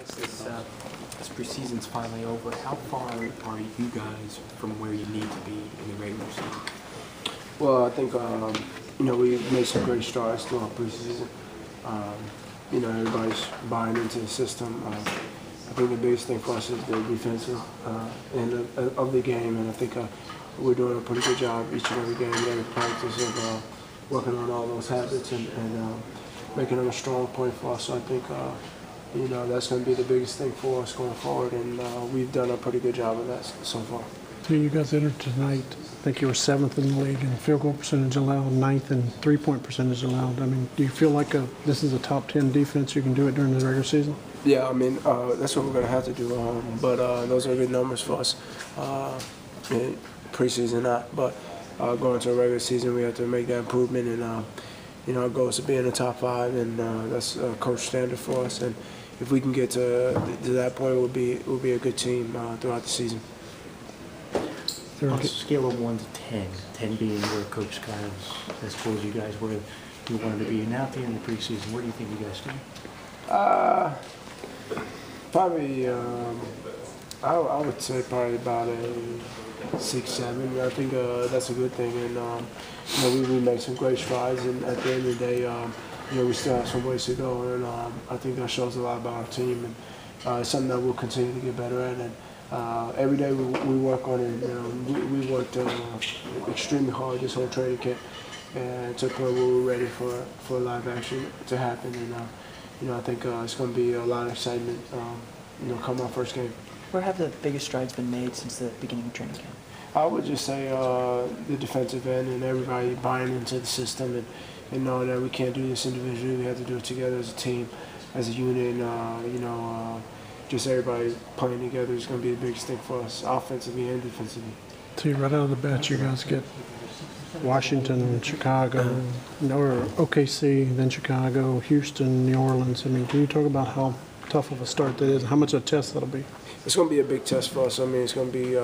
This preseason's finally over. How far are you guys from where you need to be in the regular season? Well, I think we made some great strides throughout preseason. Everybody's buying into the system. I think the biggest thing for us is the defensive end of the game, and I think we're doing a pretty good job each and every game, every practice of working on all those habits and making them a strong point for us. So I think that's going to be the biggest thing for us going forward, and we've done a pretty good job of that so far. So you guys entered tonight, I think you were 7th in the league in field goal percentage allowed, 9th in three-point percentage allowed. I mean, do you feel like this is a top 10 defense, you can do it during the regular season? Yeah, I mean, that's what we're going to have to do, but those are good numbers for us. In preseason, not, but going to a regular season, we have to make that improvement, and our goal is to be in the top 5, and that's a coach standard for us, and if we can get to that point, we'll be a good team throughout the season. On a scale of 1 to 10, 10 being where Coach kind of as close as you guys were you wanted to be, now at the end of the preseason, where do you think you guys stand? Probably, I would say probably about a 6, 7. I think that's a good thing, and we made some great strides, and at the end of the day, we still have some ways to go, and I think that shows a lot about our team, and it's something that we'll continue to get better at. And every day we work on it. We worked extremely hard this whole training camp, and to the point where we're ready for live action to happen. And I think it's going to be a lot of excitement. Come our first game. Where have the biggest strides been made since the beginning of training camp? I would just say the defensive end and everybody buying into the system and knowing that we can't do this individually. We have to do it together as a team, as a unit. Just everybody playing together is going to be the biggest thing for us, offensively and defensively. So right out of the bat, you guys get Washington, Chicago, or OKC, then Chicago, Houston, New Orleans. I mean, can you talk about how tough of a start that is, how much of a test that'll be? It's going to be a big test for us. I mean, it's going to be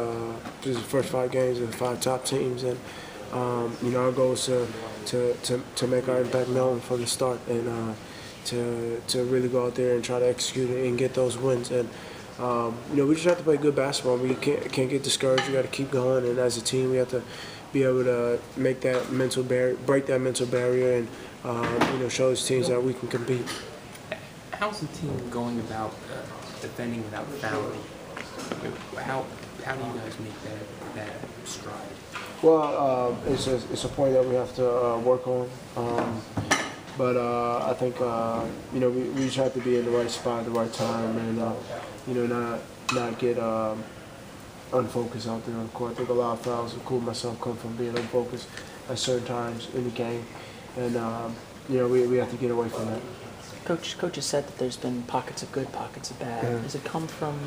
this is the first 5 games of the 5 top teams, and our goal is to make our impact known from the start, and to really go out there and try to execute it and get those wins. And we just have to play good basketball. We can't get discouraged. We got to keep going, and as a team, we have to be able to make that mental barrier, break that mental barrier, and show those teams that we can compete. How's the team going about defending without fouling? How do you guys make that stride? Well, it's a point that we have to work on. But I think we just have to be in the right spot at the right time, and not get unfocused out there on the court. I think a lot of fouls, including myself, come from being unfocused at certain times in the game, and we have to get away from that. Coach has said that there's been pockets of good, pockets of bad. Yeah. Does it come from,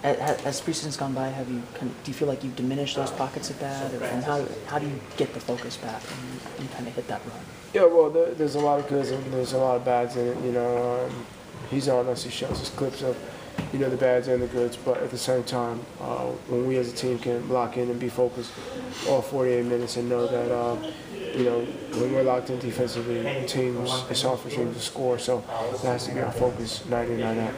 as preseason's gone by, do you feel like you've diminished those pockets of bad, and how do you get the focus back and kind of hit that run? Yeah, well, there's a lot of goods and there's a lot of bads in it. He's on us. He shows us clips of the bads and the goods, but at the same time, when we as a team can lock in and be focused all 48 minutes and know that when we're locked in defensively, it's hard for teams to score, so that has to be our focus night in, night out.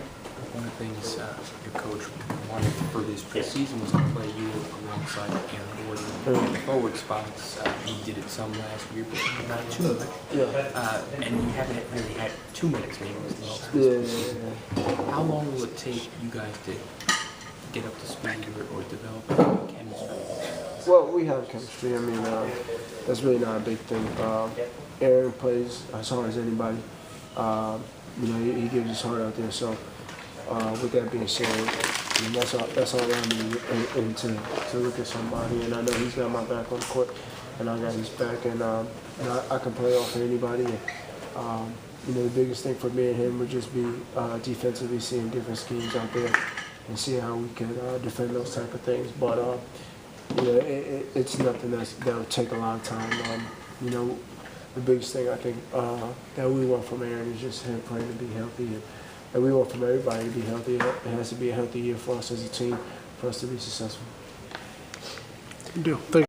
One of the things your coach wanted for this preseason was to play you alongside Aaron Gordon in the forward spots. He did it some last year, but not too much. Yeah. And you haven't really had 2 minutes maybe was the most. Yeah. How long will it take you guys to get up to speed or develop chemistry? Well, we have chemistry. I mean, that's really not a big thing. Aaron plays as hard as anybody. He gives his heart out there. So, with that being said, that's all I need and to look at somebody. And I know he's got my back on the court, and I got his back, and I can play off of anybody. And, the biggest thing for me and him would just be defensively seeing different schemes out there and seeing how we can defend those type of things. But it's nothing that would take a long time. The biggest thing I think that we want from Aaron is just him playing to be healthy, and we want from everybody to be healthy. It has to be a healthy year for us as a team for us to be successful. Good deal. Thank you.